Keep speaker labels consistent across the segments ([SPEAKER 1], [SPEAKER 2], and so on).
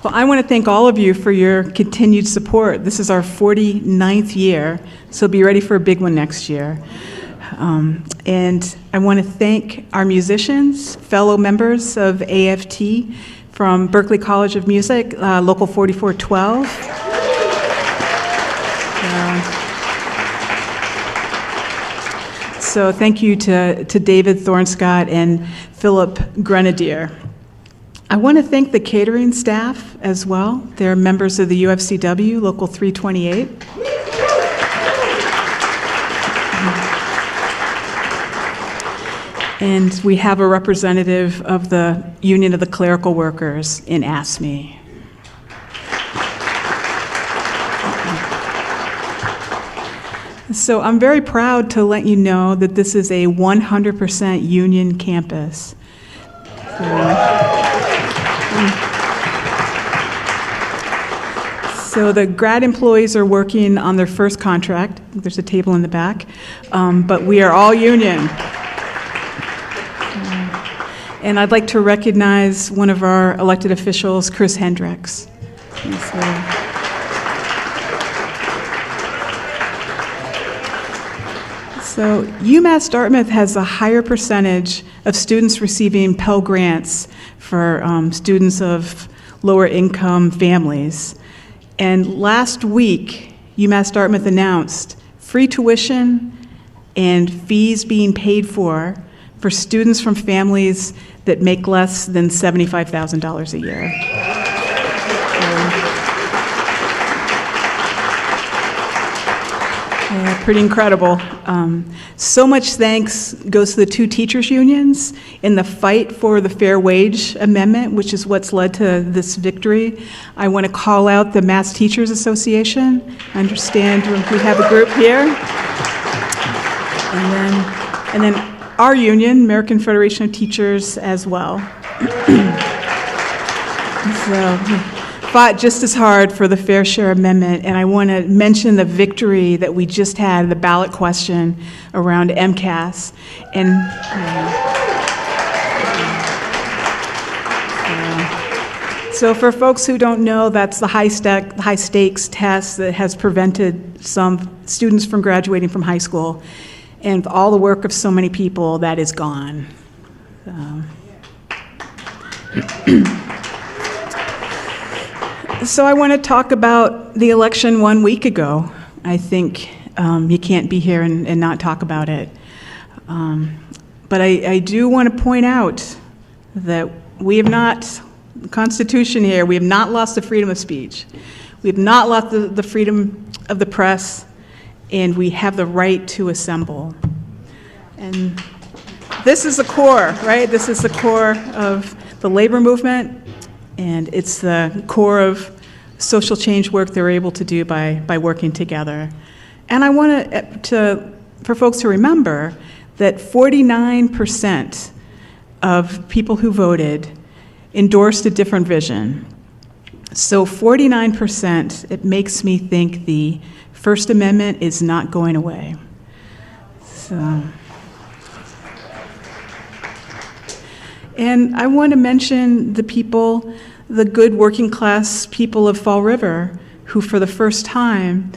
[SPEAKER 1] Well, I want to thank all of you for your continued support. This is our 49th year, so be ready for a big one next year. And I want to thank our musicians, fellow members of AFT from Berklee College of Music, Local 4412. So thank you to David Thornscott and Philip Grenadier. I want to thank the catering staff as well. They're members of the UFCW, Local 328. And we have a representative of the Union of the Clerical Workers in ASME. So I'm very proud to let you know that this is a 100% union campus. So the grad employees are working on their first contract. There's a table in the back, but we are all union. And I'd like to recognize one of our elected officials, Chris Hendricks. So UMass Dartmouth has a higher percentage of students receiving Pell Grants for students of lower income families. And last week, UMass Dartmouth announced free tuition and fees being paid for students from families that make less than $75,000 a year. Pretty incredible. So much thanks goes to the two teachers' unions in the fight for the Fair Wage Amendment, which is what's led to this victory. I want to call out the Mass Teachers Association. I understand we have a group here. And then our union, American Federation of Teachers, as well. So, fought just as hard for the Fair Share Amendment, and I want to mention the victory that we just had, the ballot question around MCAS. And so for folks who don't know, that's the high stakes test that has prevented some students from graduating from high school. And with all the work of so many people, that is gone. So I want to talk about the election 1 week ago. I think you can't be here and not talk about it. But I do want to point out that we have not, the Constitution here, we have not lost the freedom of speech. We have not lost the freedom of the press, and we have the right to assemble. And this is the core, right? This is the core of the labor movement, and it's the core of social change work they're able to do by working together. And I want for folks to remember that 49% of people who voted endorsed a different vision. So 49%, it makes me think the First Amendment is not going away. So. And I want to mention the people, the good working class people of Fall River, who for the first time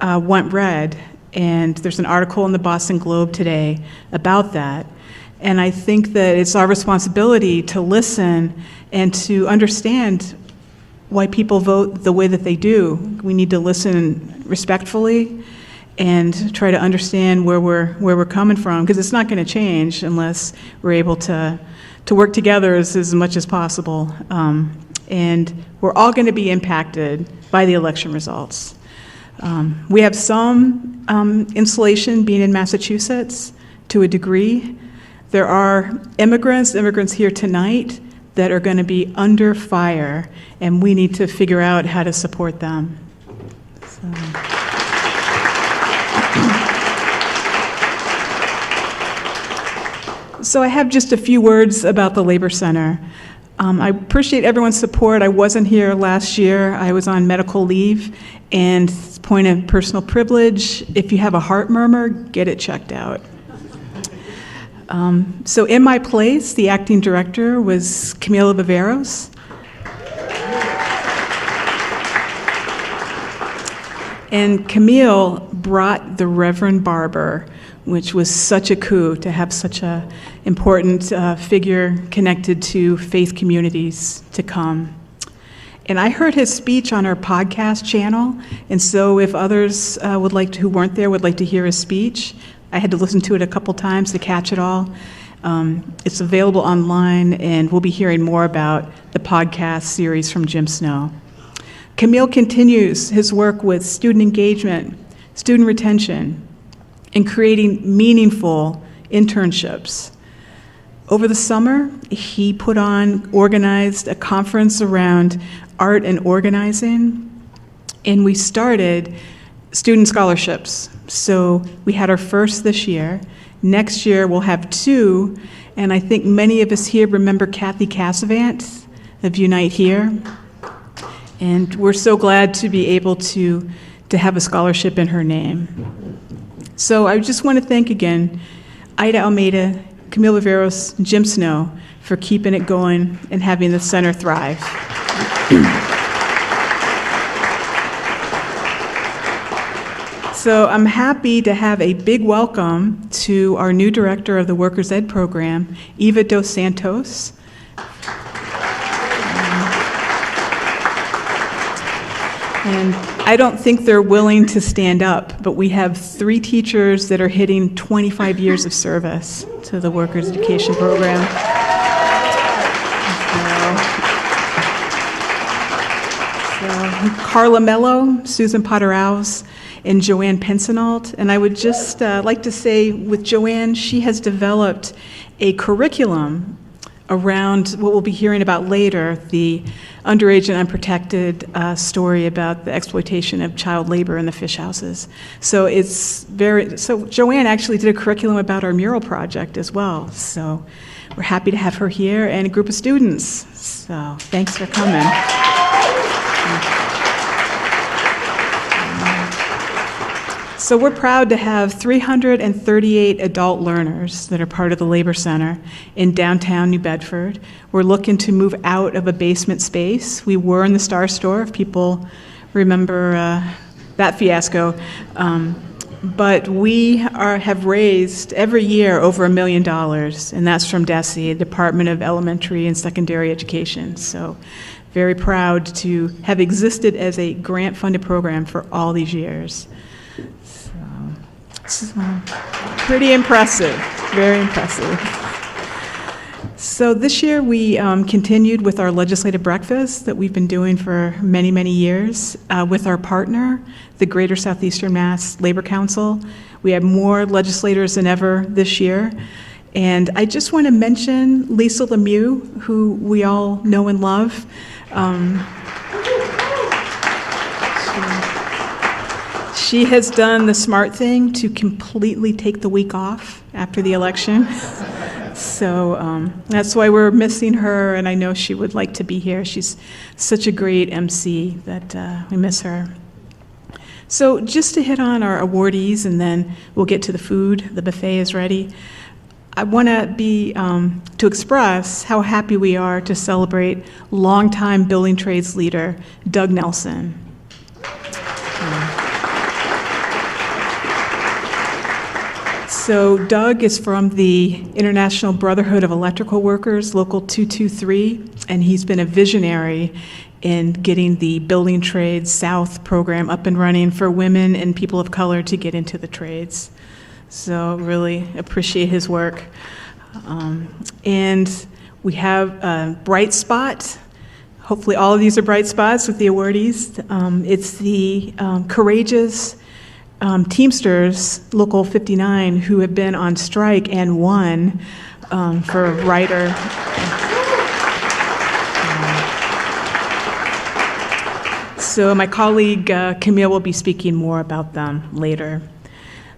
[SPEAKER 1] went red. And there's an article in the Boston Globe today about that. And I think that it's our responsibility to listen and to understand why people vote the way that they do. We need to listen respectfully and try to understand where we're coming from, because it's not going to change unless we're able to work together as much as possible. And we're all going to be impacted by the election results. We have some insulation being in Massachusetts to a degree. There are immigrants here tonight that are going to be under fire, and we need to figure out how to support them. So I have just a few words about the Labor Center. I appreciate everyone's support. I wasn't here last year. I was on medical leave, and point of personal privilege, if you have a heart murmur, get it checked out. So in my place, the acting director was Camila Viveros. And Camille brought the Reverend Barber, which was such a coup to have such a important figure connected to faith communities to come. And I heard his speech on our podcast channel, and so if others who weren't there would like to hear his speech, I had to listen to it a couple times to catch it all. It's available online, and we'll be hearing more about the podcast series from Jim Snow. Camille continues his work with student engagement, student retention, and creating meaningful internships. Over the summer, he organized a conference around art and organizing, and we started student scholarships. So we had our first this year. Next year, we'll have 2, and I think many of us here remember Kathy Cassavant of Unite Here. And we're so glad to be able to have a scholarship in her name. So I just want to thank again Ida Almeida, Camille Viveros, and Jim Snow for keeping it going and having the center thrive. So I'm happy to have a big welcome to our new director of the Workers Ed program, Eva Dos Santos. And I don't think they're willing to stand up, but we have 3 teachers that are hitting 25 years of service to the Workers Education program. So Carla Mello, Susan Potter-Rouse, and Joanne Pensonault. And I would just like to say with Joanne, she has developed a curriculum around what we'll be hearing about later, the underage and unprotected story about the exploitation of child labor in the fish houses. So Joanne actually did a curriculum about our mural project as well. So we're happy to have her here and a group of students. So thanks for coming. So we're proud to have 338 adult learners that are part of the Labor Center in downtown New Bedford. We're looking to move out of a basement space. We were in the Star Store, if people remember that fiasco. But we have raised every year over $1 million, and that's from DESE, Department of Elementary and Secondary Education. So very proud to have existed as a grant-funded program for all these years. So, pretty impressive, very impressive. So this year we continued with our legislative breakfast that we've been doing for many, many years with our partner, the Greater Southeastern Mass Labor Council. We have more legislators than ever this year. And I just want to mention Lisa Lemieux, who we all know and love. She has done the smart thing to completely take the week off after the election. So that's why we're missing her, and I know she would like to be here. She's such a great MC that we miss her. So just to hit on our awardees, and then we'll get to the food. The buffet is ready. I want to express how happy we are to celebrate longtime building trades leader Doug Nelson. So Doug is from the International Brotherhood of Electrical Workers, Local 223, and he's been a visionary in getting the Building Trades South program up and running for women and people of color to get into the trades. So really appreciate his work. And we have a bright spot. Hopefully all of these are bright spots with the awardees. It's the courageous Teamsters, Local 59, who have been on strike and won for a writer. So my colleague Camille will be speaking more about them later.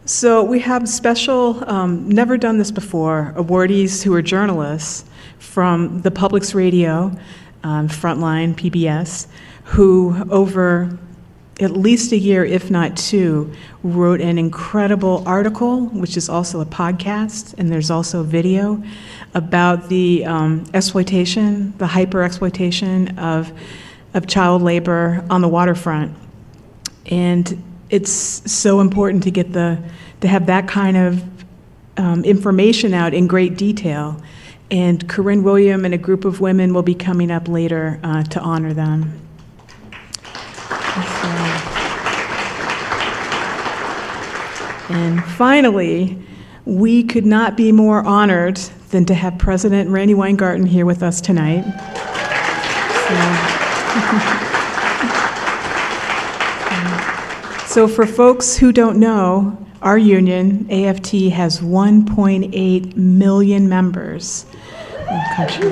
[SPEAKER 1] So we have special, never done this before, awardees who are journalists from the Public's Radio, Frontline, PBS, who over at least a year, if not 2, wrote an incredible article, which is also a podcast, and there's also video, about the exploitation, the hyper-exploitation of child labor on the waterfront. And it's so important to get to have that kind of information out in great detail. And Corinne William and a group of women will be coming up later to honor them. And finally, we could not be more honored than to have President Randy Weingarten here with us tonight. So for folks who don't know, our union, AFT, has 1.8 million members in the country.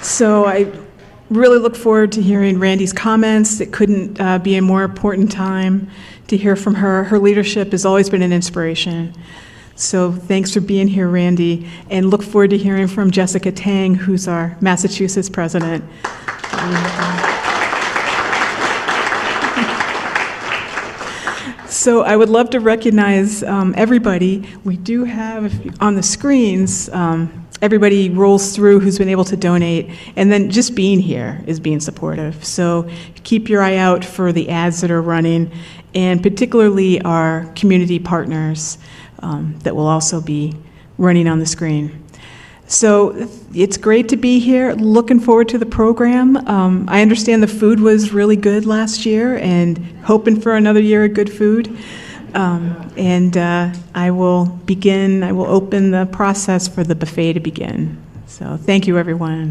[SPEAKER 1] So I really look forward to hearing Randy's comments. It couldn't be a more important time to hear from her. Her leadership has always been an inspiration. So thanks for being here, Randy, and look forward to hearing from Jessica Tang, who's our Massachusetts president. So I would love to recognize everybody. We do have on the screens, everybody rolls through who's been able to donate, and then just being here is being supportive. So keep your eye out for the ads that are running, and particularly our community partners that will also be running on the screen. So it's great to be here. Looking forward to the program. I understand the food was really good last year, and hoping for another year of good food. I will open the process for the buffet to begin. So thank you, everyone.